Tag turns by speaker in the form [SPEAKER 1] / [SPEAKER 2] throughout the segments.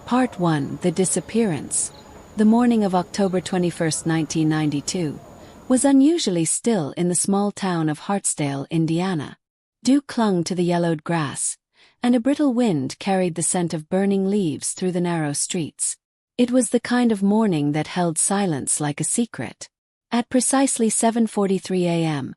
[SPEAKER 1] Part 1: The Disappearance. The morning of October 21, 1992, was unusually still in the small town of Hartsdale, Indiana. Dew clung to the yellowed grass, and a brittle wind carried the scent of burning leaves through the narrow streets. It was the kind of morning that held silence like a secret. At precisely 7:43 a.m.,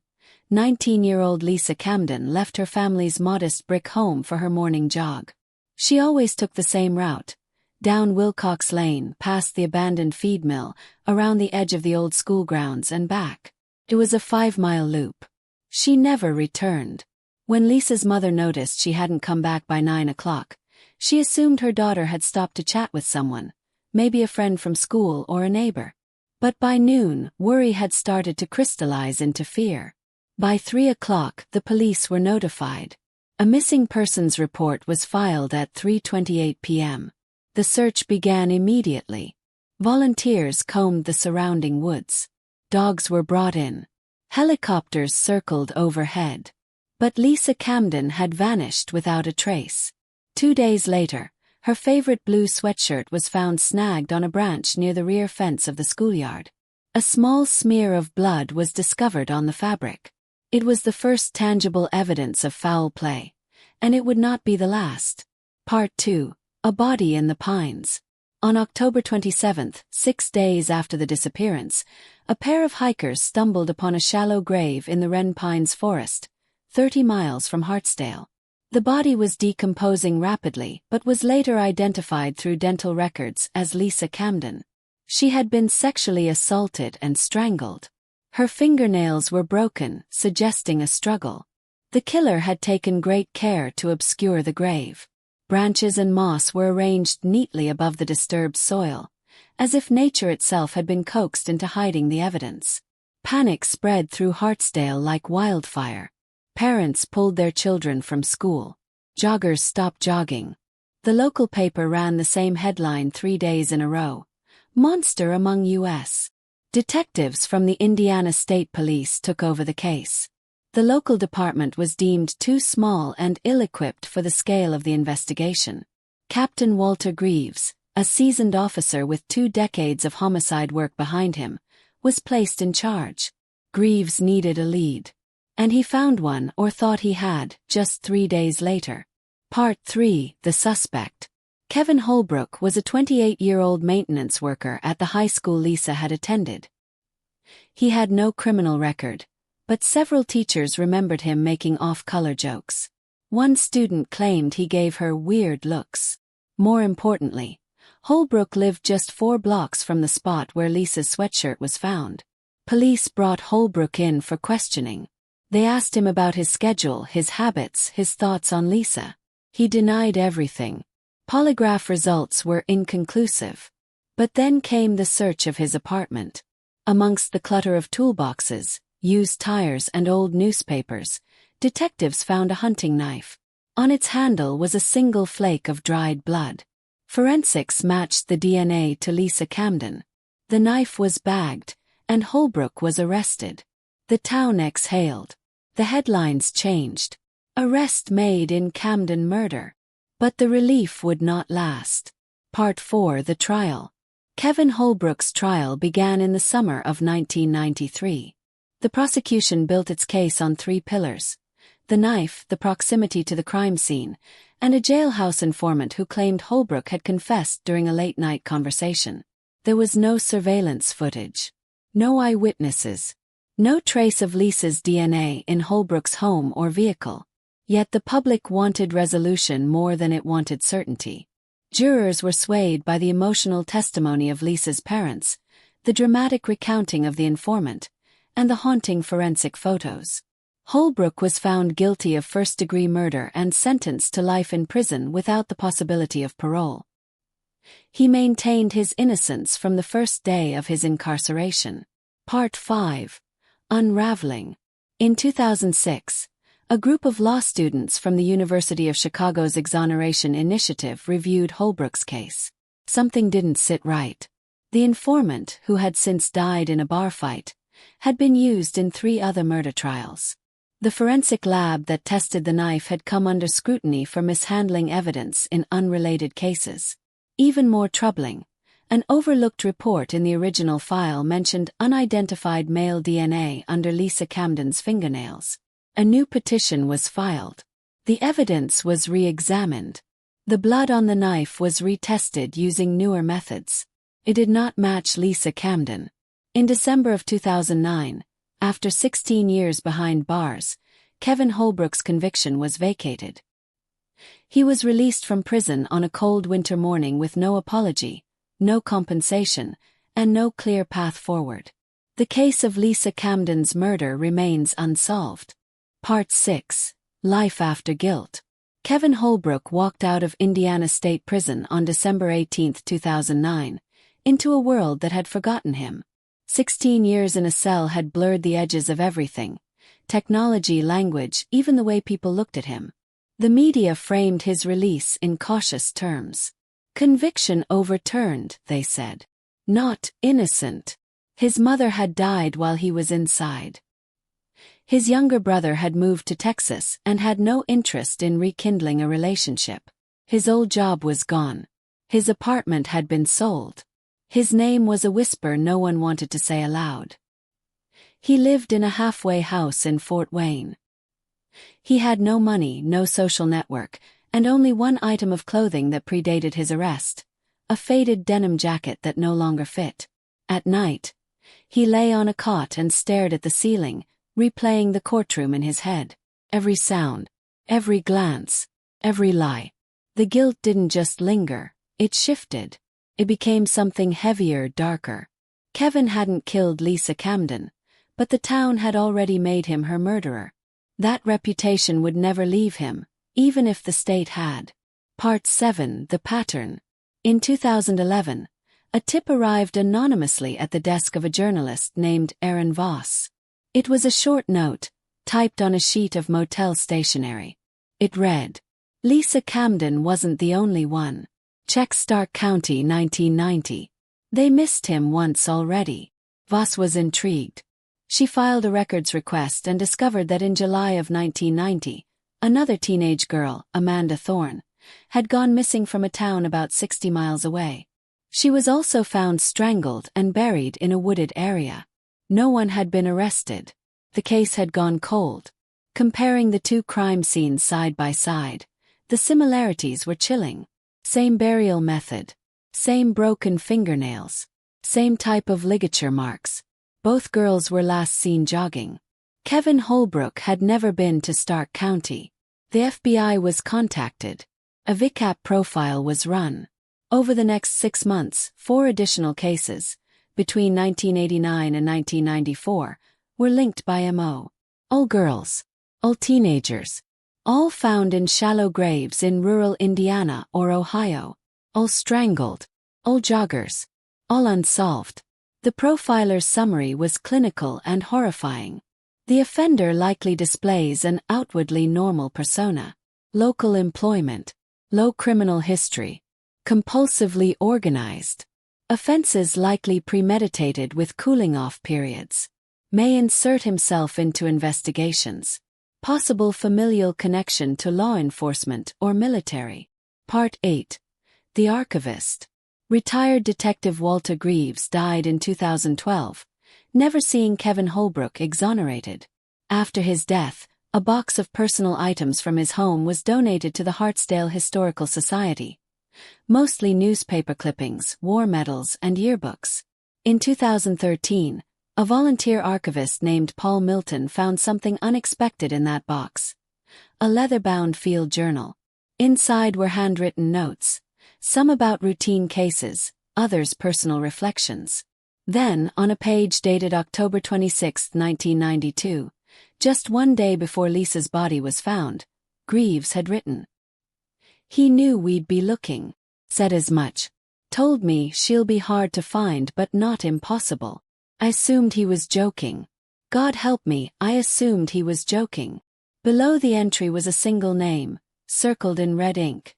[SPEAKER 1] 19-year-old Lisa Camden left her family's modest brick home for her morning jog. She always took the same route, down Wilcox Lane, past the abandoned feed mill, around the edge of the old school grounds and back. It was a 5-mile loop. She never returned. When Lisa's mother noticed she hadn't come back by 9 o'clock, she assumed her daughter had stopped to chat with someone, maybe a friend from school or a neighbor. But by noon, worry had started to crystallize into fear. By 3 o'clock, the police were notified. A missing persons report was filed at 3:28 p.m. The search began immediately. Volunteers combed the surrounding woods. Dogs were brought in. Helicopters circled overhead. But Lisa Camden had vanished without a trace. 2 days later, her favorite blue sweatshirt was found snagged on a branch near the rear fence of the schoolyard. A small smear of blood was discovered on the fabric. It was the first tangible evidence of foul play, and it would not be the last. Part 2: A Body in the Pines. On October 27, 6 days after the disappearance, a pair of hikers stumbled upon a shallow grave in the Wren Pines forest, 30 miles from Hartsdale. The body was decomposing rapidly but was later identified through dental records as Lisa Camden. She had been sexually assaulted and strangled. Her fingernails were broken, suggesting a struggle. The killer had taken great care to obscure the grave. Branches and moss were arranged neatly above the disturbed soil, as if nature itself had been coaxed into hiding the evidence. Panic spread through Hartsdale like wildfire. Parents pulled their children from school. Joggers stopped jogging. The local paper ran the same headline 3 days in a row: "Monster Among U.S." Detectives from the Indiana State Police took over the case. The local department was deemed too small and ill-equipped for the scale of the investigation. Captain Walter Greaves, a seasoned officer with 2 decades of homicide work behind him, was placed in charge. Greaves needed a lead. And he found one, or thought he had, just 3 days later. Part 3: The Suspect. Kevin Holbrook was a 28-year-old maintenance worker at the high school Lisa had attended. He had no criminal record, but several teachers remembered him making off-color jokes. One student claimed he gave her weird looks. More importantly, Holbrook lived just 4 blocks from the spot where Lisa's sweatshirt was found. Police brought Holbrook in for questioning. They asked him about his schedule, his habits, his thoughts on Lisa. He denied everything. Polygraph results were inconclusive. But then came the search of his apartment. Amongst the clutter of toolboxes, used tires and old newspapers, detectives found a hunting knife. On its handle was a single flake of dried blood. Forensics matched the DNA to Lisa Camden. The knife was bagged, and Holbrook was arrested. The town exhaled. The headlines changed. "Arrest made in Camden murder." But the relief would not last. Part 4: The Trial. Kevin Holbrook's trial began in the summer of 1993. The prosecution built its case on 3 pillars: the knife, the proximity to the crime scene, and a jailhouse informant who claimed Holbrook had confessed during a late-night conversation. There was no surveillance footage. No eyewitnesses. No trace of Lisa's DNA in Holbrook's home or vehicle. Yet the public wanted resolution more than it wanted certainty. Jurors were swayed by the emotional testimony of Lisa's parents, the dramatic recounting of the informant, and the haunting forensic photos. Holbrook was found guilty of first-degree murder and sentenced to life in prison without the possibility of parole. He maintained his innocence from the first day of his incarceration. Part 5: Unraveling. In 2006, a group of law students from the University of Chicago's Exoneration Initiative reviewed Holbrook's case. Something didn't sit right. The informant, who had since died in a bar fight, had been used in 3 other murder trials. The forensic lab that tested the knife had come under scrutiny for mishandling evidence in unrelated cases. Even more troubling, an overlooked report in the original file mentioned unidentified male DNA under Lisa Camden's fingernails. A new petition was filed. The evidence was re-examined. The blood on the knife was retested using newer methods. It did not match Lisa Camden. In December of 2009, after 16 years behind bars, Kevin Holbrook's conviction was vacated. He was released from prison on a cold winter morning with no apology, no compensation, and no clear path forward. The case of Lisa Camden's murder remains unsolved. Part 6. Life After Guilt. Kevin Holbrook walked out of Indiana State Prison on December 18, 2009, into a world that had forgotten him. 16 years in a cell had blurred the edges of everything: technology, language, even the way people looked at him. The media framed his release in cautious terms. Conviction overturned, they said. Not innocent. His mother had died while he was inside. His younger brother had moved to Texas and had no interest in rekindling a relationship. His old job was gone. His apartment had been sold. His name was a whisper no one wanted to say aloud. He lived in a halfway house in Fort Wayne. He had no money, no social network, and only one item of clothing that predated his arrest: a faded denim jacket that no longer fit. At night, he lay on a cot and stared at the ceiling, replaying the courtroom in his head. Every sound, every glance, every lie. The guilt didn't just linger, it shifted. It became something heavier, darker. Kevin hadn't killed Lisa Camden, but the town had already made him her murderer. That reputation would never leave him, even if the state had. Part 7. The Pattern. In 2011, a tip arrived anonymously at the desk of a journalist named Aaron Voss. It was a short note, typed on a sheet of motel stationery. It read, "Lisa Camden wasn't the only one. Check Stark County 1990. They missed him once already." Voss was intrigued. She filed a records request and discovered that in July of 1990, another teenage girl, Amanda Thorne, had gone missing from a town about 60 miles away. She was also found strangled and buried in a wooded area. No one had been arrested. The case had gone cold. Comparing the two crime scenes side by side, the similarities were chilling. Same burial method. Same broken fingernails. Same type of ligature marks. Both girls were last seen jogging. Kevin Holbrook had never been to Stark County. The FBI was contacted. A VICAP profile was run. Over the next 6 months, 4 additional cases, between 1989 and 1994, were linked by MO. All girls. All teenagers. All found in shallow graves in rural Indiana or Ohio. All strangled. All joggers. All unsolved. The profiler's summary was clinical and horrifying. The offender likely displays an outwardly normal persona. Local employment. Low criminal history. Compulsively organized. Offenses likely premeditated with cooling-off periods. May insert himself into investigations. Possible familial connection to law enforcement or military. Part 8. The Archivist. Retired Detective Walter Greaves died in 2012, never seeing Kevin Holbrook exonerated. After his death, a box of personal items from his home was donated to the Hartsdale Historical Society. Mostly newspaper clippings, war medals, and yearbooks. In 2013, a volunteer archivist named Paul Milton found something unexpected in that box. A leather-bound field journal. Inside were handwritten notes, some about routine cases, others personal reflections. Then, on a page dated October 26, 1992, just one day before Lisa's body was found, Greaves had written, "He knew we'd be looking. Said as much. Told me she'll be hard to find but not impossible. I assumed he was joking. God help me, I assumed he was joking." Below the entry was a single name, circled in red ink: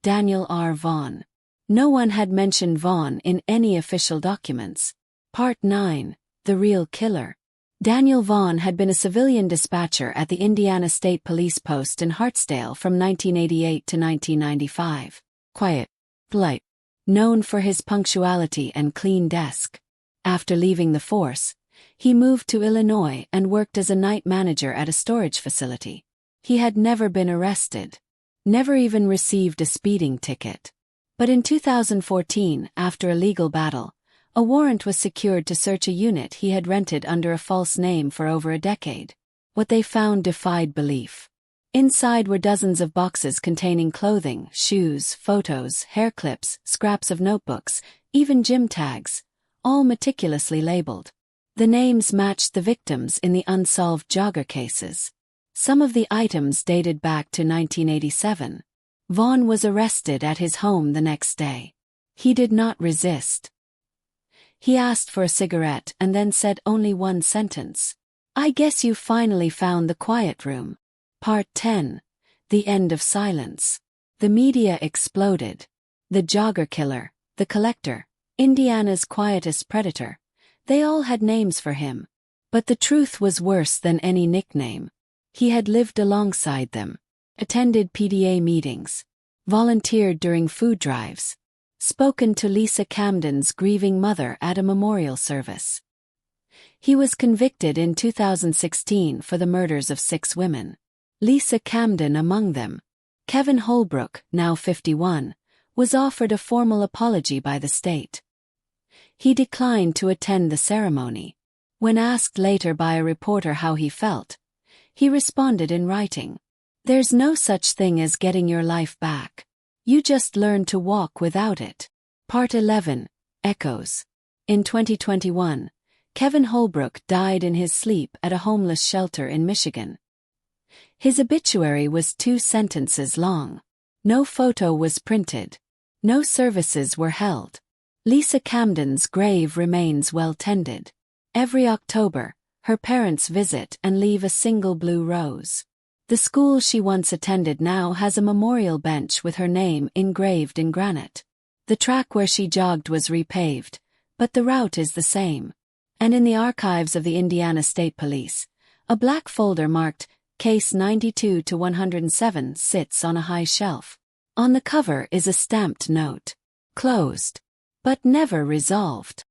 [SPEAKER 1] Daniel R. Vaughn. No one had mentioned Vaughn in any official documents. Part 9. The Real Killer. Daniel Vaughn had been a civilian dispatcher at the Indiana State Police Post in Hartsdale from 1988 to 1995. Quiet, polite, known for his punctuality and clean desk. After leaving the force, he moved to Illinois and worked as a night manager at a storage facility. He had never been arrested, never even received a speeding ticket. But in 2014, after a legal battle, a warrant was secured to search a unit he had rented under a false name for over a decade. What they found defied belief. Inside were dozens of boxes containing clothing, shoes, photos, hair clips, scraps of notebooks, even gym tags, all meticulously labeled. The names matched the victims in the unsolved jogger cases. Some of the items dated back to 1987. Vaughn was arrested at his home the next day. He did not resist. He asked for a cigarette and then said only one sentence. "I guess you finally found the quiet room." Part 10. The End of Silence. The media exploded. The jogger killer, the collector, Indiana's quietest predator. They all had names for him. But the truth was worse than any nickname. He had lived alongside them, attended PDA meetings, volunteered during food drives, spoken to Lisa Camden's grieving mother at a memorial service. He was convicted in 2016 for the murders of 6 women. Lisa Camden among them. Kevin Holbrook, now 51, was offered a formal apology by the state. He declined to attend the ceremony. When asked later by a reporter how he felt, he responded in writing, "There's no such thing as getting your life back. You just learn to walk without it." Part 11. Echoes. In 2021, Kevin Holbrook died in his sleep at a homeless shelter in Michigan. His obituary was 2 sentences long. No photo was printed. No services were held. Lisa Camden's grave remains well tended. Every October, her parents visit and leave a single blue rose. The school she once attended now has a memorial bench with her name engraved in granite. The track where she jogged was repaved, but the route is the same. And in the archives of the Indiana State Police, a black folder marked Case 92-107 sits on a high shelf. On the cover is a stamped note. Closed. But never resolved.